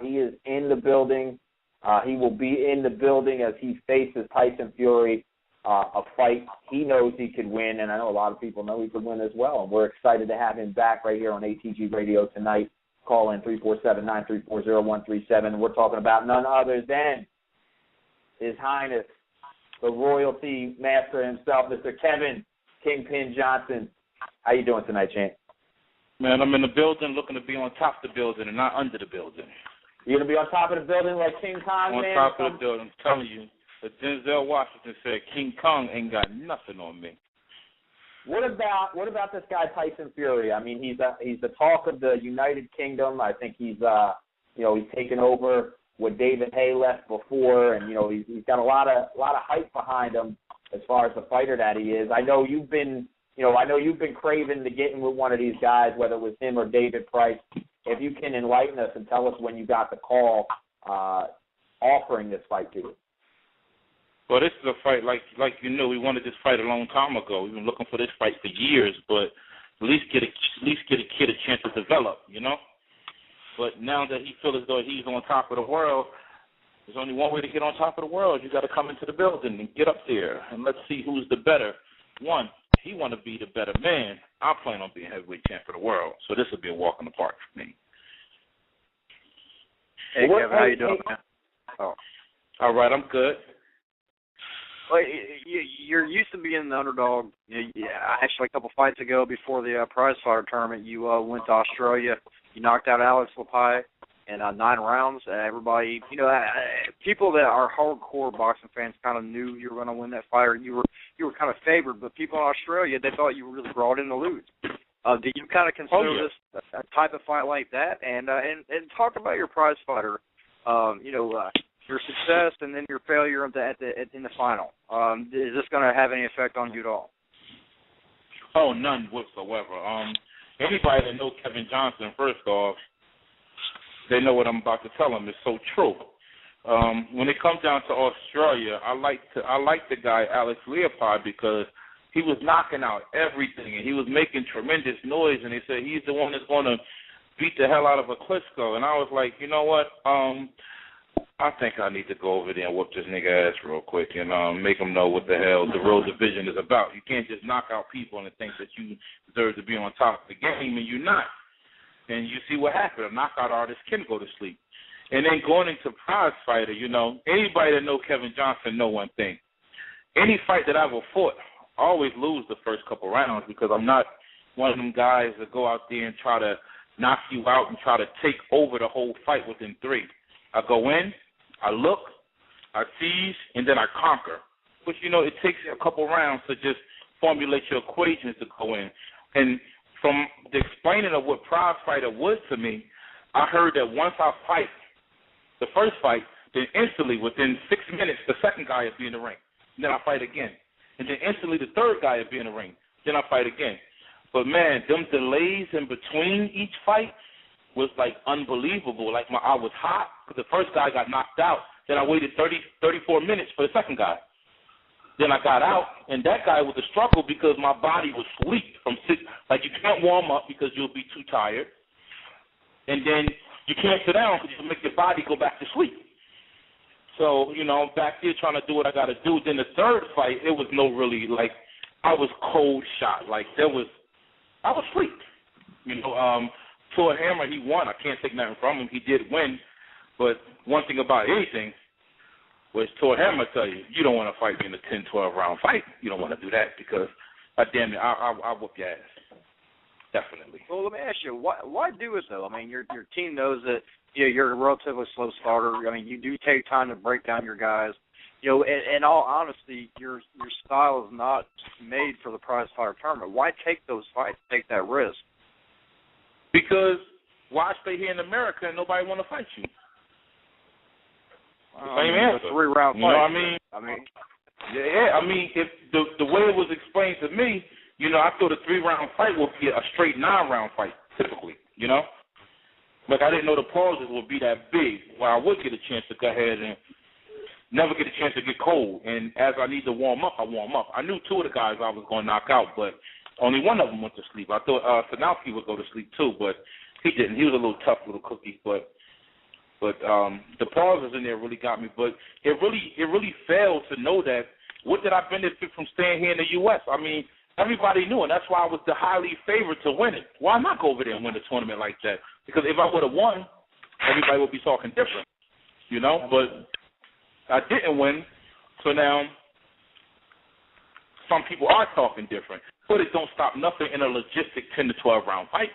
He is in the building. He will be in the building as he faces Tyson Fury, a fight he knows he could win, and I know a lot of people know he could win as well. And we're excited to have him back right here on ATG Radio tonight. Call in 347-934-0137. We're talking about none other than His Highness, the royalty master himself, Mr. Kevin Kingpin Johnson. How you doing tonight, champ? Man, I'm in the building looking to be on top of the building and not under the building. You're going to be on top of the building like King Kong, on man? On top of the building. I'm telling you. But Denzel Washington said King Kong ain't got nothing on me. What about this guy Tyson Fury? I mean, he's the talk of the United Kingdom. I think he's taken over what David Hay left before, and he's got a lot of hype behind him as far as the fighter that he is. I know you've been craving to get in with one of these guys, whether it was him or David Price. If you can enlighten us and tell us when you got the call offering this fight to you. Well, this is a fight we wanted this fight a long time ago. We've been looking for this fight for years, but at least get a kid a chance to develop, But now that he feels as though he's on top of the world, there's only one way to get on top of the world. You got to come into the building and get up there, and let's see who's the better one. He want to be the better man. I plan on being heavyweight champ of the world, so this will be a walk in the park for me. Hey, Kevin, how you doing, man? Oh, all right, I'm good. Well, you're used to being the underdog. Actually, a couple fights ago, before the prize fighter tournament, you went to Australia. You knocked out Alex Lepai in 9 rounds. Everybody, people that are hardcore boxing fans kind of knew you were going to win that fight, or you were kind of favored. But people in Australia, they thought you were really brought in to lose. Do you kind of consider this a type of fight like that? And talk about your prize fighter. Your success and then your failure in the final. Is this going to have any effect on you at all? Oh, none whatsoever. Anybody that knows Kevin Johnson, first off, they know what I'm about to tell them. It's so true. When it comes down to Australia, I like the guy Alex Leopold because he was knocking out everything and he was making tremendous noise. And they said he's the one that's going to beat the hell out of a Klitschko. And I was like, you know what? I think I need to go over there and whoop this nigga ass real quick and make him know what the hell the real division is about. You can't just knock out people and think that you deserve to be on top of the game, and you're not. And you see what happened. A knockout artist can go to sleep. And then going into prize fighter, anybody that know Kevin Johnson know one thing. Any fight that I've ever fought, I always lose the first couple rounds because I'm not one of them guys that go out there and try to knock you out and try to take over the whole fight within 3. I go in, I look, I seize, and then I conquer. Which, it takes a couple rounds to just formulate your equations to go in. And from the explaining of what prize fighter was to me, I heard that once I fight the first fight, then instantly within 6 minutes, the second guy will be in the ring. And then I fight again. And then instantly the third guy will be in the ring. Then I fight again. But, man, them delays in between each fight was like unbelievable. Like I was hot because the first guy got knocked out. Then I waited 34 minutes for the second guy. Then I got out, and that guy was a struggle because my body was asleep from 6. Like you can't warm up because you'll be too tired, and then you can't sit down because you'll make your body go back to sleep. So back there trying to do what I got to do. Then the third fight, it was I was cold shot. Like I was asleep. Tor Hammer, he won. I can't take nothing from him. He did win. But one thing about anything was Tor Hammer tell you, you don't want to fight me in a 10, 12-round fight. You don't want to do that because, damn it, I'll whoop your ass. Definitely. Well, let me ask you, why do it, though? I mean, your team knows that you're a relatively slow starter. I mean, you do take time to break down your guys. In all honesty, your style is not made for the prize fighter tournament. Why take those fights, take that risk? Because why stay here in America and nobody want to fight you? Same answer. 3-round fight. You know what I mean? Yeah. I mean, if the way it was explained to me, I thought a 3-round fight would be a straight 9-round fight typically. But I didn't know the pauses would be that big. Well, I would get a chance to go ahead and never get a chance to get cold. And as I need to warm up, I warm up. I knew 2 of the guys I was going to knock out, but only one of them went to sleep. I thought Sanowski would go to sleep too, but he didn't. He was a little tough little cookie. But But the pauses in there really got me. But it really failed to know that. What did I benefit from staying here in the U.S.? I mean, everybody knew, and that's why I was the highly favored to win it. Why not go over there and win a tournament like that? Because if I would have won, everybody would be talking different, you know. But I didn't win, so now some people are talking different. But it don't stop nothing in a logistic 10 to 12 round fight.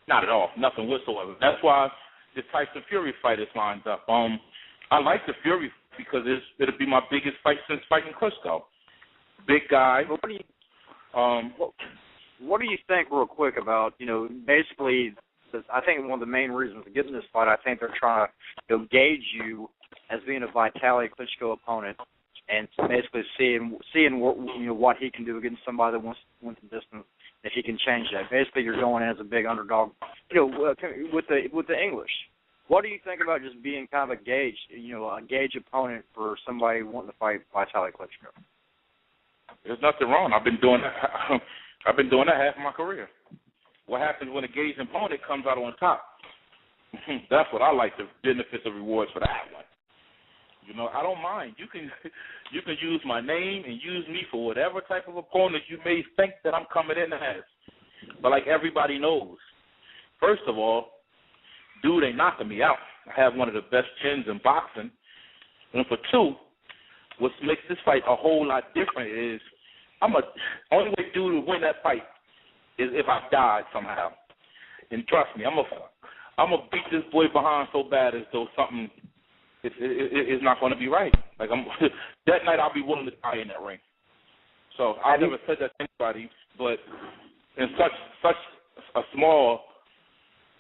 Not at all, nothing whatsoever. That's why the Tyson Fury fight is lined up. I like the Fury because it'll be my biggest fight since fighting Klitschko. Big guy. What do you think, real quick, about, basically, I think one of the main reasons to get in this fight, I think they're trying to gauge you as being a Vitaly Klitschko opponent, and basically seeing what he can do against somebody that wants to win the distance, if he can change that. Basically, you're going in as a big underdog, with the English. What do you think about just being kind of a gauge opponent for somebody wanting to fight Vitaly Klitschko? There's nothing wrong. I've been doing that. I've been doing that half of my career. What happens when a gauge opponent comes out on top? That's what I like, the benefits and rewards for that one. I don't mind. You can use my name and use me for whatever type of opponent you may think that I'm coming in as. But like everybody knows, first of all, dude ain't knocking me out. I have one of the best chins in boxing. And for two, what makes this fight a whole lot different is only way dude will win that fight is if I died somehow. And trust me, I'm gonna beat this boy behind so bad as though something is not going to be right. Like that night, I'll be willing to die in that ring. So I've never said that to anybody, but in such a small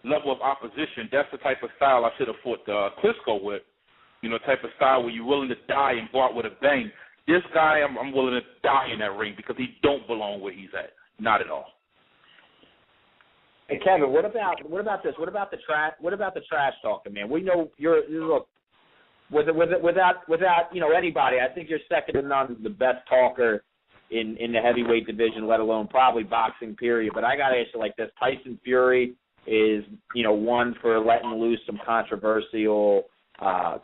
level of opposition, that's the type of style I should have fought Klitschko with. Type of style where you're willing to die and go out with a bang. This guy, I'm willing to die in that ring because he don't belong where he's at. Not at all. Hey Kevin, what about this? What about the trash talking, man? We know look without anybody. I think you're second to none, the best talker in the heavyweight division, let alone probably boxing period. But I gotta ask you like this: Tyson Fury is one for letting loose some controversial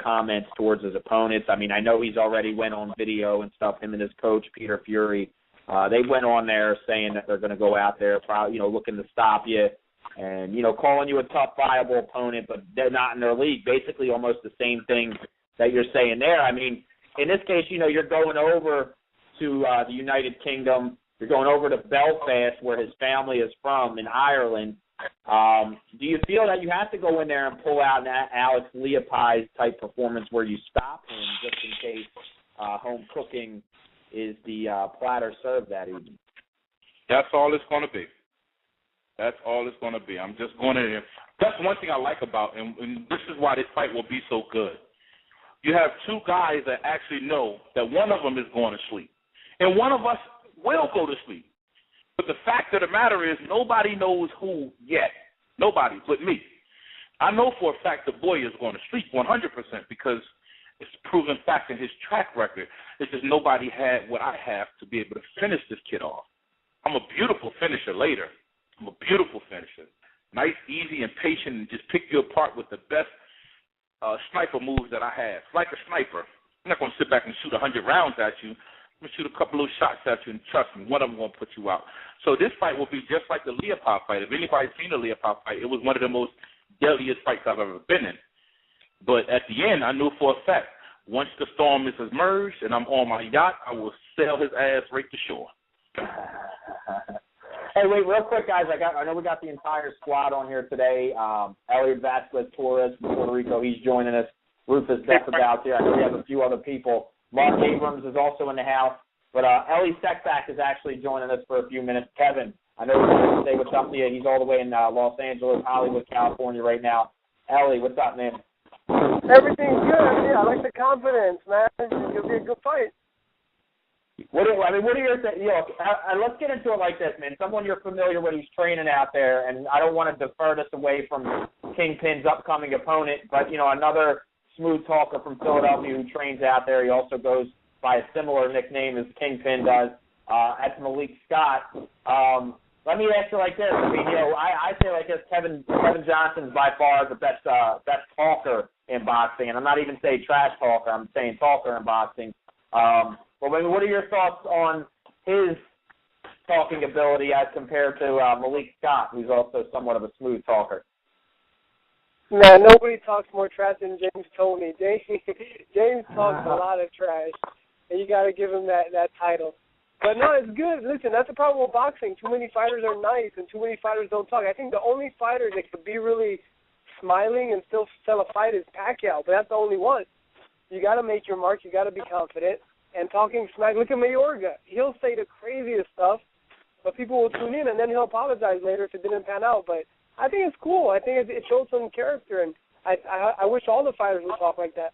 comments towards his opponents. I mean, I know he's already went on video and stuff. Him and his coach Peter Fury. They went on there saying that they're going to go out there, probably, looking to stop you and, calling you a tough, viable opponent, but they're not in their league. Basically almost the same thing that you're saying there. I mean, in this case, you're going over to the United Kingdom. You're going over to Belfast, where his family is from, in Ireland. Do you feel that you have to go in there and pull out an Alex Leopold-type performance where you stop him just in case home cooking is the platter served that evening? That's all it's going to be. That's all it's going to be. I'm just going in there. That's one thing I like about, and this is why this fight will be so good. You have two guys that actually know that one of them is going to sleep, and one of us will go to sleep. But the fact of the matter is nobody knows who yet. Nobody but me. I know for a fact the boy is going to sleep 100% because it's proven fact in his track record. It's just nobody had what I have to be able to finish this kid off. I'm a beautiful finisher later. I'm a beautiful finisher. Nice, easy, and patient, and just pick you apart with the best sniper moves that I have. Like a sniper. I'm not going to sit back and shoot 100 rounds at you. I'm going to shoot a couple of shots at you, and trust me, one of them going to put you out. So this fight will be just like the Leopold fight. If anybody's seen the Leopold fight, it was one of the most deadliest fights I've ever been in. But at the end, I knew for a fact, once the storm is submerged and I'm on my yacht, I will sail his ass right to shore. Hey, wait, real quick, guys. I know we got the entire squad on here today. Elliot Vasquez-Torres from Puerto Rico, he's joining us. Rufus Deckerbout here. I know we have a few other people. Mark Abrams is also in the house. But Ellie Sekbak is actually joining us for a few minutes. Kevin, I know you're going to say what's up to you. He's all the way in Los Angeles, Hollywood, California right now. Ellie, what's up, man? Everything's good. Yeah, I like the confidence, man. It'll be a good fight. What are your let's get into it like this, man. Someone you're familiar with who's training out there, and I don't want to defer this away from Kingpin's upcoming opponent, but, another smooth talker from Philadelphia who trains out there. He also goes by a similar nickname as Kingpin does. That's Malik Scott. let me ask you like this. I mean, I say like this. Kevin Johnson's by far the best talker in boxing, and I'm not even saying trash talker. I'm saying talker in boxing. But what are your thoughts on his talking ability as compared to Malik Scott, who's also somewhat of a smooth talker? Man, nobody talks more trash than James Toney. James talks a lot of trash, and you got to give him that title. But no, it's good. Listen, that's the problem with boxing. Too many fighters are nice, and too many fighters don't talk. I think the only fighter that could be really smiling and still sell a fight is Pacquiao, but that's the only one. You got to make your mark. You got to be confident. And talking smack, look at Mayorga. He'll say the craziest stuff, but people will tune in, and then he'll apologize later if it didn't pan out. But I think it's cool. I think it shows some character, and I wish all the fighters would talk like that.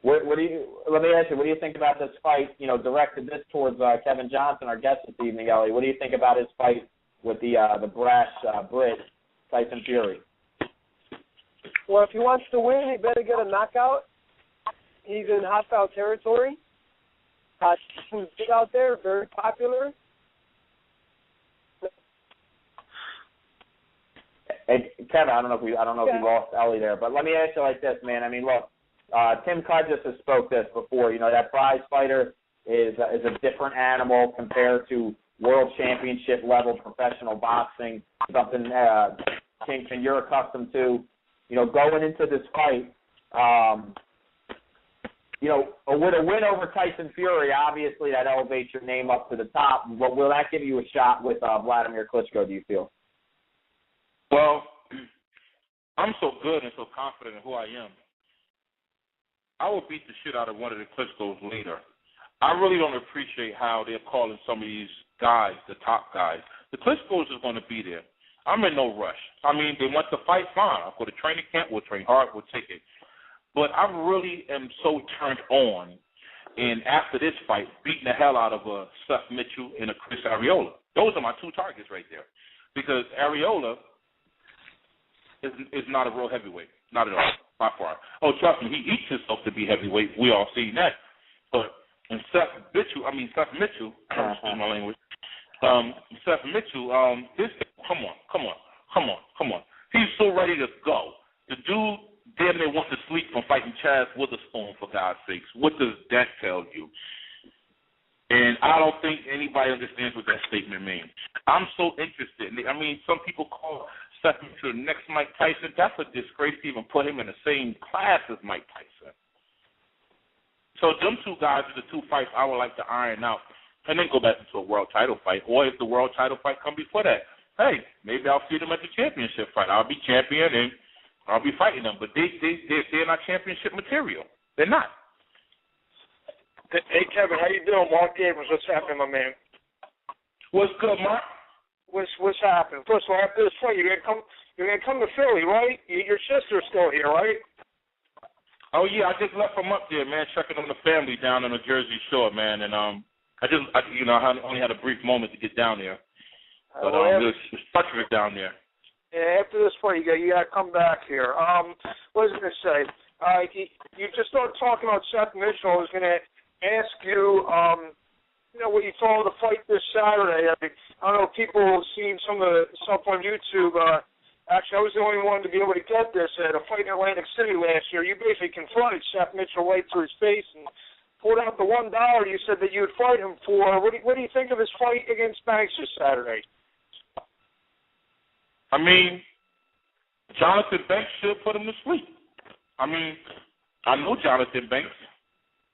Let me ask you, what do you think about this fight, directed this towards Kevin Johnson, our guest this evening, Ellie? What do you think about his fight with the brash Brit, Tyson Fury? Well, if he wants to win, he better get a knockout. He's in hostile territory. He's big out there, very popular. Hey, Kevin, I don't know if we lost Ellie there, but let me ask you like this, man. I mean, look, Tim Kudges has spoke this before. That prize fighter is a different animal compared to world championship level professional boxing. Something Kingpin you're accustomed to. Going into this fight. With a win over Tyson Fury, obviously that elevates your name up to the top. But will that give you a shot with Vladimir Klitschko, do you feel? Well, I'm so good and so confident in who I am. I will beat the shit out of one of the Klitschko's later. I really don't appreciate how they're calling some of these guys the top guys. The Klitschko's is going to be there. I'm in no rush. I mean, they want to fight, fine. I'll go to training camp. We'll train hard. We'll take it. But I really am so turned on, and after this fight, beating the hell out of a Seth Mitchell and a Chris Arreola. Those are my two targets right there. Because Arreola is not a real heavyweight. Not at all, by far. Oh, trust me, he eats himself to be heavyweight. We all see that. But Seth Mitchell, excuse my language. Seth Mitchell, come on. He's so ready to go. The dude damn near wants to sleep from fighting Chaz Witherspoon, for God's sakes. What does that tell you? And I don't think anybody understands what that statement means. I'm so interested. I mean, some people call Seth Mitchell the next Mike Tyson. That's a disgrace to even put him in the same class as Mike Tyson. So them two guys are the two fights I would like to iron out and then go back into a world title fight. Or if the world title fight come before that, hey, maybe I'll see them at the championship fight. I'll be champion and I'll be fighting them. But they're not championship material. They're not. Hey, Kevin, how you doing? Mark Abrams, what's happening, my man? What's good, Mark? What's happening? First of all, after this fight, you're gonna come to Philly, right? Your sister's still here, right? Oh yeah, I just left from up there, man, checking on the family down on the Jersey Shore, man, and I only had a brief moment to get down there, but it was touching down there. Yeah, after this fight, you got to come back here. What was I going to say? You just started talking about Seth Mitchell. I was going to ask you, what you saw the fight this Saturday. I don't know if people have seen some of the stuff on YouTube. Actually, I was the only one to be able to get this at a fight in Atlantic City last year. You basically confronted Seth Mitchell right to his face and pulled out the $1 you said that you would fight him for. What do you think of his fight against Banks this Saturday? I mean, Jonathan Banks should put him to sleep. I mean, I know Jonathan Banks,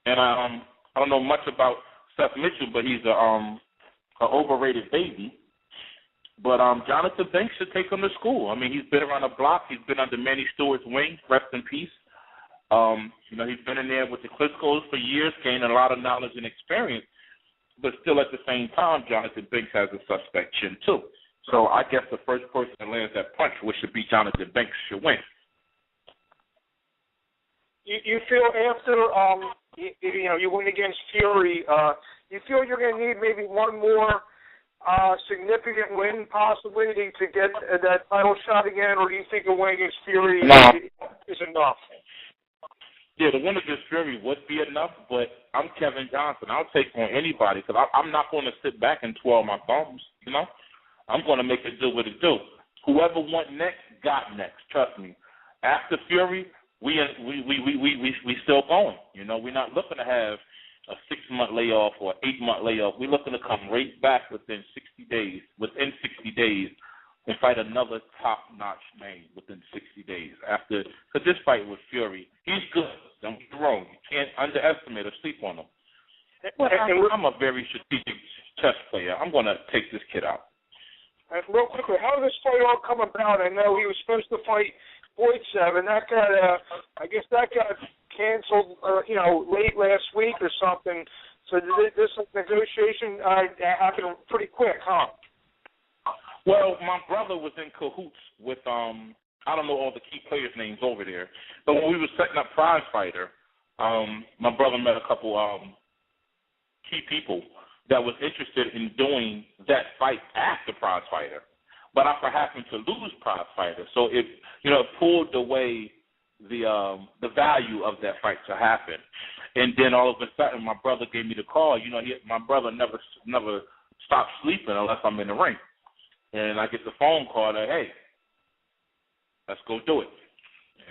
and I don't know much about Seth Mitchell, but he's an overrated baby. But Jonathan Banks should take him to school. I mean, he's been around the block. He's been under Manny Stewart's wing. Rest in peace. He's been in there with the Klitschko's for years, gaining a lot of knowledge and experience. But still, at the same time, Jonathan Banks has a suspect chin too. So I guess the first person that lands that punch, which should be Jonathan Banks, should win. You feel after you win against Fury, you feel you're going to need maybe one more significant win possibly to get that title shot again, or do you think a win against Fury is enough? Yeah, the win against Fury would be enough, but I'm Kevin Johnson. I'll take on anybody because I'm not going to sit back and twirl my thumbs, I'm going to make it do what it do. Whoever went next got next. Trust me. After Fury, we still going. You know, we're not looking to have a 6-month layoff or 8-month layoff. We're looking to come right back within 60 days. Within 60 days, and fight another top-notch name within 60 days. Because this fight with Fury, he's good. Don't get me wrong. You can't underestimate or sleep on him. But I'm a very strategic chess player. I'm going to take this kid out. Real quickly, how did this fight all come about? I know he was supposed to fight Boyd-7. That got, I guess that got canceled, late last week or something. So this negotiation happened pretty quick, huh? Well, my brother was in cahoots with, I don't know all the key players' names over there, but when we were setting up Prize Fighter, my brother met a couple key people that was interested in doing that fight after Prize Fighter. But I happened to lose Prize Fighter, so it pulled away the value of that fight to happen. And then all of a sudden, my brother gave me the call. My brother never stops sleeping unless I'm in the ring. And I get the phone call that, hey, let's go do it.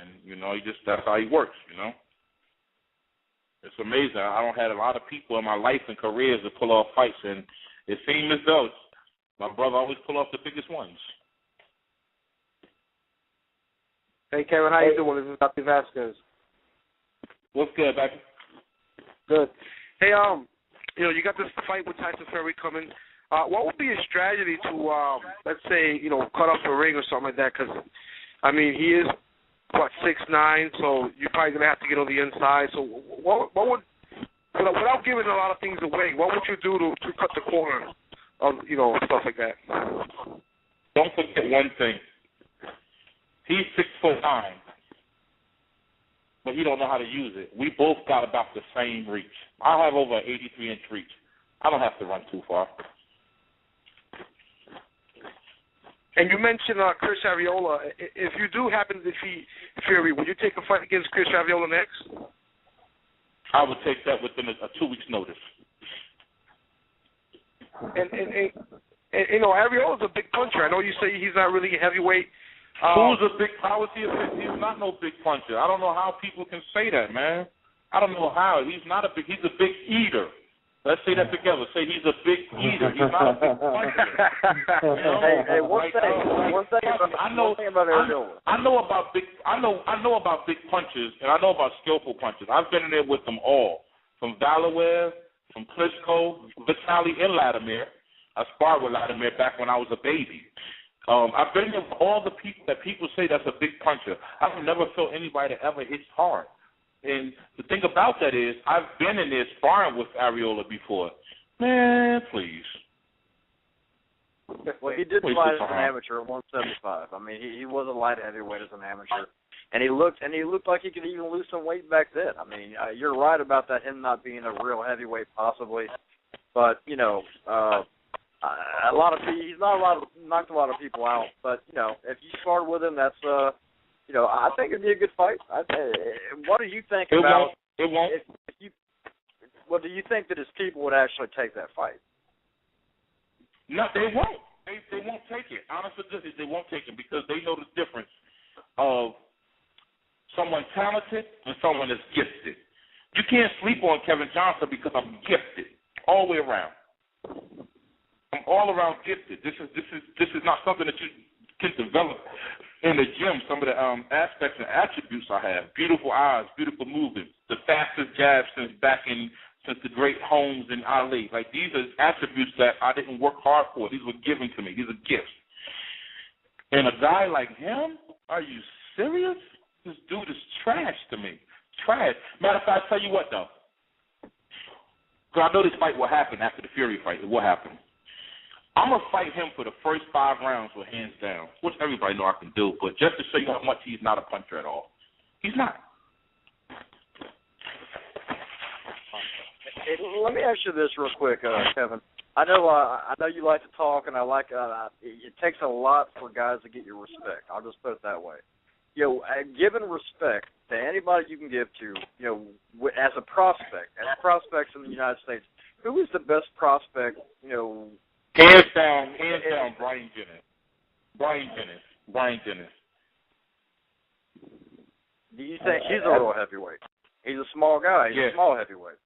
And, that's how he works, It's amazing. I don't have a lot of people in my life and careers that pull off fights, and it seems as though my brother always pull off the biggest ones. Hey, Kevin, how you doing? This is Dr. Vasquez. What's good, baby? Good. Hey, you got this fight with Tyson Fury coming. What would be a strategy to, let's say, cut off the ring or something like that? Because, he is, 6'9", so you're probably going to have to get on the inside. So what would, without giving a lot of things away, what would you do to cut the corner of, stuff like that? Don't forget one thing. He's 6'9", but he don't know how to use it. We both got about the same reach. I have over an 83-inch reach. I don't have to run too far. And you mentioned Chris Arreola. If you do happen to defeat Fury, would you take a fight against Chris Arreola next? I would take that within a 2 weeks' notice. And Arreola's a big puncher. I know you say he's not really a heavyweight. Who's a big puncher? He's not no big puncher. I don't know how people can say that, man. I don't know how. He's a big eater. Let's say that together. Say he's a big eater. He's not a big puncher. Hey, one thing about Arreola. I know about big punches, and I know about skillful punches. I've been in there with them all, from Valawev, from Klitschko, Vitaly, and Latimer. I sparred with Latimer back when I was a baby. I've been there with all the people that people say that's a big puncher. I've never felt anybody that ever hits hard. And the thing about that is, I've been in there sparring with Arreola before. Man, please. Well, he did fight as an amateur at 175. He was a light heavyweight as an amateur, and he looked like he could even lose some weight back then. You're right about that, him not being a real heavyweight possibly, but he's knocked a lot of people out. But if you sparred with him, that's I think it'd be a good fight. What do you think about it? Won't. What do you think that his people would actually take that fight? No, they won't. They won't take it. Honestly, they won't take it because they know the difference of someone talented and someone that's gifted. You can't sleep on Kevin Johnson because I'm gifted all the way around. I'm all around gifted. This is not something that you can develop in the gym. Some of the aspects and attributes I have: beautiful eyes, beautiful movement, the fastest jab since the great Holmes and Ali. Like, these are attributes that I didn't work hard for. These were given to me. These are gifts. And a guy like him, are you serious? This dude is trash to me. Trash. Matter of fact, I'll tell you what though. Because I know this fight will happen after the Fury fight. It will happen. I'm going to fight him for the first 5 rounds with hands down, which everybody know I can do, but just to show you how much he's not a puncher at all. He's not. Let me ask you this real quick, Kevin. I know you like to talk, and I like it takes a lot for guys to get your respect. I'll just put it that way. Giving respect to anybody you can give to, as a prospect, as prospects in the United States, who is the best prospect, Hands down, Brian Jennings. You think he's a real heavyweight? He's a small guy. He's a small heavyweight.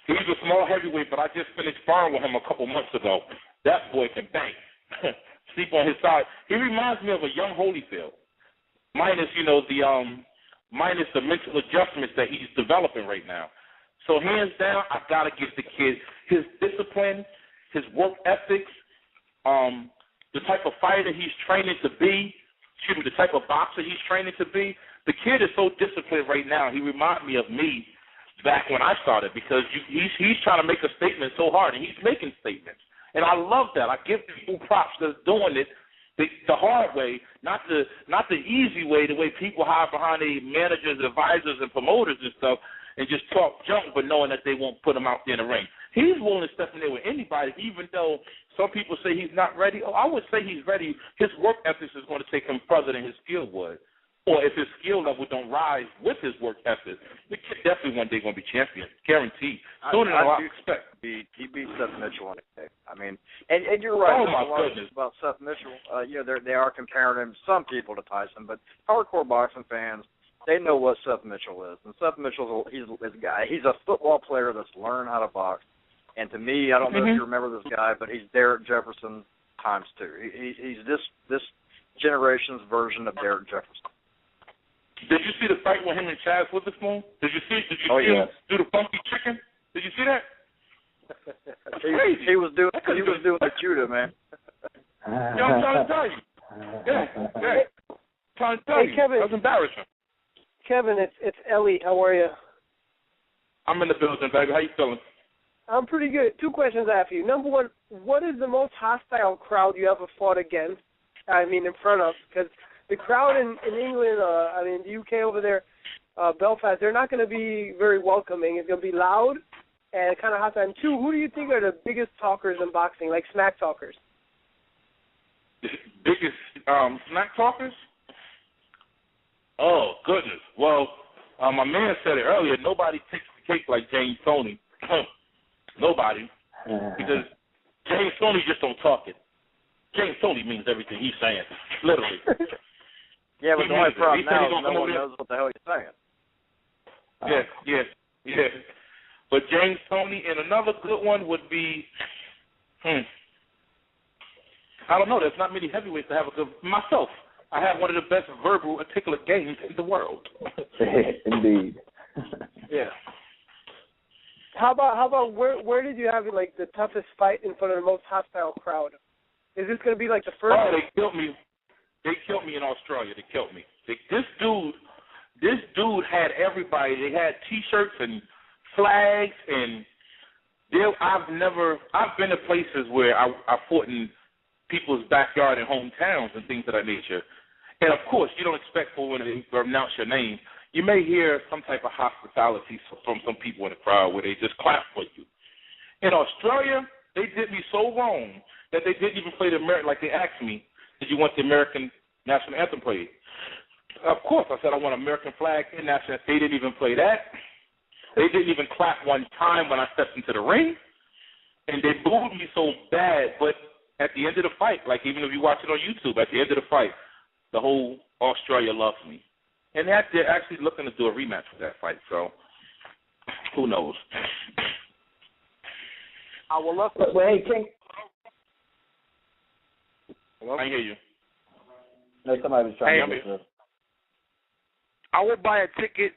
He's a small heavyweight, but I just finished sparring with him a couple months ago. That boy can bang. Sleep on his side. He reminds me of a young Holyfield, minus minus the mental adjustments that he's developing right now. So hands down, I gotta give the kid his discipline, his work ethics, the type of fighter he's training to be, the type of boxer he's training to be. The kid is so disciplined right now. He reminds me of me back when I started because he's trying to make a statement so hard, and he's making statements. And I love that. I give people props that's doing it the hard way, not the easy way, the way people hide behind their managers, advisors, and promoters and stuff and just talk junk but knowing that they won't put him out there in the ring. He's willing to step in there with anybody, even though some people say he's not ready. Oh, I would say he's ready. His work ethic is going to take him further than his skill would. Or if his skill level don't rise with his work ethic, the kid definitely one day going to be champion, guaranteed. Sooner than I expect. He beat Seth Mitchell on it. I mean, and you're right. Oh my goodness. About Seth Mitchell, they are comparing him, some people, to Tyson, but hardcore boxing fans, they know what Seth Mitchell is. And Seth Mitchell's he's a guy. He's a football player that's learned how to box. And to me, I don't know if you remember this guy, but he's Derek Jefferson times two. He's this generation's version of Derek Jefferson. Did you see the fight with him and Chaz Witherspoon? Did you see him do the funky chicken? Did you see that? he was doing the Judah, man. Yeah, I'm trying to tell you. Yeah. Trying to tell you. Kevin, that's embarrassing. Kevin, it's Ellie. How are you? I'm in the building, baby. How you feeling? I'm pretty good. Two questions I have for you. Number one, what is the most hostile crowd you ever fought against? I mean, in front of? Because the crowd in England, the UK over there, Belfast, they're not going to be very welcoming. It's going to be loud and kind of hostile. And two, who do you think are the biggest talkers in boxing, like smack talkers? Biggest smack talkers? Oh, goodness. Well, my man said it earlier. Nobody takes the cake like James Toney. Nobody. Because James Toney just don't talk it. James Toney means everything he's saying, literally. Yeah, but the only problem now is no one knows what the hell he's saying. Yeah. But James Toney, and another good one would be, I don't know. There's not many heavyweights that have a good. Myself, I have one of the best verbal articulate games in the world. Indeed. Yeah. How about where did you have like the toughest fight in front of the most hostile crowd? Is this going to be like the first? Oh, they killed me. They killed me in Australia. They killed me. This dude had everybody. They had T-shirts and flags, and I've been to places where I fought in people's backyard and hometowns and things of that nature. And of course, you don't expect for when they announce your name, you may hear some type of hospitality from some people in the crowd where they just clap for you. In Australia, they did me so wrong that they didn't even play the American, like they asked me, did you want the American national anthem played? Of course, I said I want American flag and national. They didn't even play that. They didn't even clap one time when I stepped into the ring, and they booed me so bad. But at the end of the fight, like even if you watch it on YouTube, at the end of the fight, the whole Australia loves me, and they're actually looking to do a rematch for that fight. So who knows? I will love to. Well, hey, King. I hear you. No, somebody was trying to. I would buy a ticket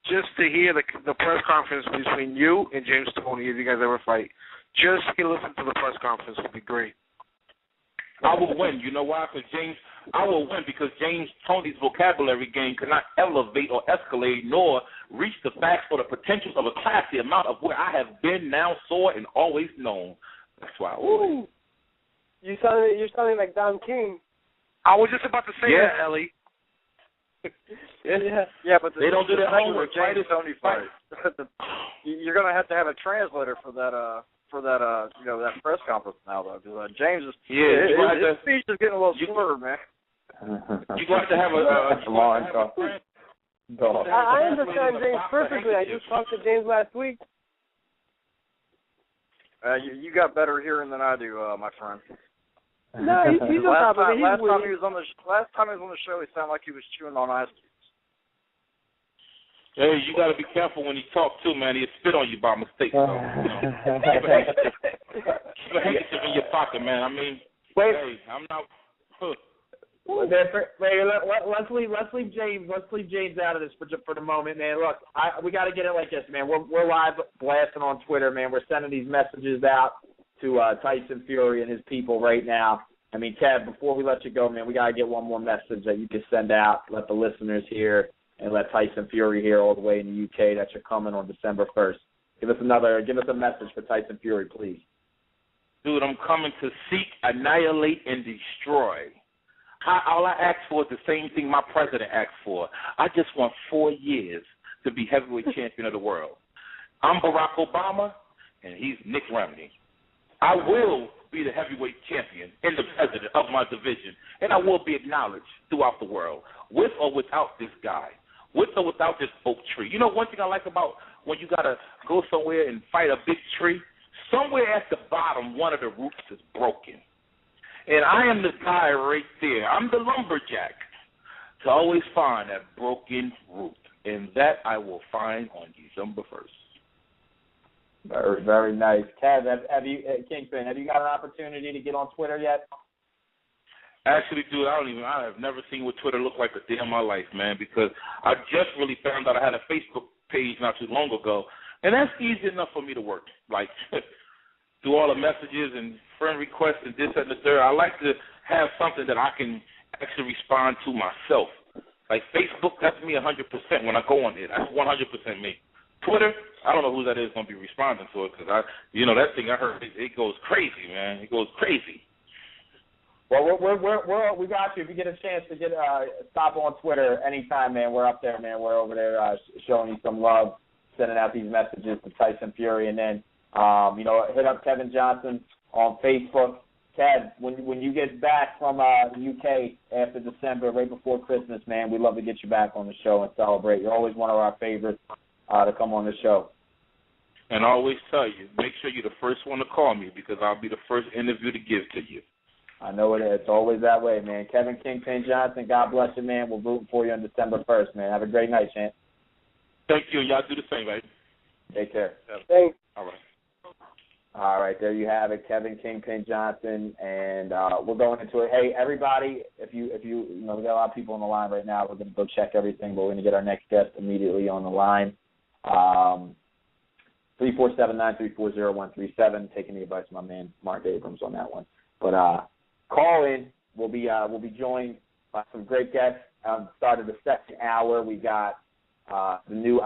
just to hear the press conference between you and James Toney if you guys ever fight. Just to listen to the press conference would be great. I will win. You know why? I will win because James Toney's vocabulary game cannot elevate or escalate nor reach the facts or the potentials of a classy amount of where I have been, now saw, and always known. That's why I will win. You're sounding like Don King. I was just about to say that, Ellie. Yeah, but they don't do that homework. James Toney fight. You're going to have a translator for that that press conference now, though, because James is his speech is getting a little slurred, man. You got to have a line. I understand James perfectly. I just talked to James last week. You got better hearing than I do, my friend. No, he's on top of it. Last time he was on the show, he sounded like he was chewing on ice cubes. Hey, you got to be careful when you talk too, man. He'll spit on you by mistake. So, keep a handkerchief in your pocket, man. I mean, hey, I'm not. Let's leave James out of this for the moment, man. Look, we got to get it like this, man. We're live blasting on Twitter, man. We're sending these messages out to Tyson Fury and his people right now. I mean, Kev, before we let you go, man, we got to get one more message that you can send out, let the listeners hear, and let Tyson Fury hear all the way in the UK that you're coming on December 1st. Give us a message for Tyson Fury, please. Dude, I'm coming to seek, annihilate, and destroy. All I ask for is the same thing my president asked for. I just want 4 years to be heavyweight champion of the world. I'm Barack Obama, and he's Nick Remney. I will be the heavyweight champion and the president of my division, and I will be acknowledged throughout the world, with or without this guy, with or without this oak tree. You know one thing I like about when you got to go somewhere and fight a big tree? Somewhere at the bottom, one of the roots is broken. And I am the guy right there. I'm the lumberjack to always find that broken root, and that I will find on December 1st. Very, very nice. Kev, Kingpin, have you got an opportunity to get on Twitter yet? Actually, dude, I have never seen what Twitter looked like a day in my life, man, because I just really found out I had a Facebook page not too long ago, and that's easy enough for me to work. Like, through all the messages and friend requests and this and the third, I like to have something that I can actually respond to myself. Like Facebook, that's me 100% when I go on it. That's 100% me. Twitter, I don't know who that is going to be responding to it because that thing I heard, it goes crazy, man. It goes crazy. Well, we got you. If you get a chance to stop on Twitter anytime, man, we're up there, man. We're over there showing you some love, sending out these messages to Tyson Fury, and then hit up Kevin Johnson on Facebook. Kev, when you get back from the UK after December, right before Christmas, man, we'd love to get you back on the show and celebrate. You're always one of our favorites to come on the show. And I always tell you, make sure you're the first one to call me because I'll be the first interview to give to you. I know it is. It's always that way, man. Kevin Kingpin Johnson, God bless you, man. We're rooting for you on December 1st, man. Have a great night, champ. Thank you. Y'all do the same, baby. Take care. Thanks. All right. All right, there you have it, Kevin Kingpin Johnson, and we're going into it. Hey, everybody, if you we got a lot of people on the line right now. We're going to go check everything, but we're going to get our next guest immediately on the line. 347-934-0137. Taking the advice of my man Mark Abrams on that one. But call in. We'll be joined by some great guests. Started the second hour. We got the new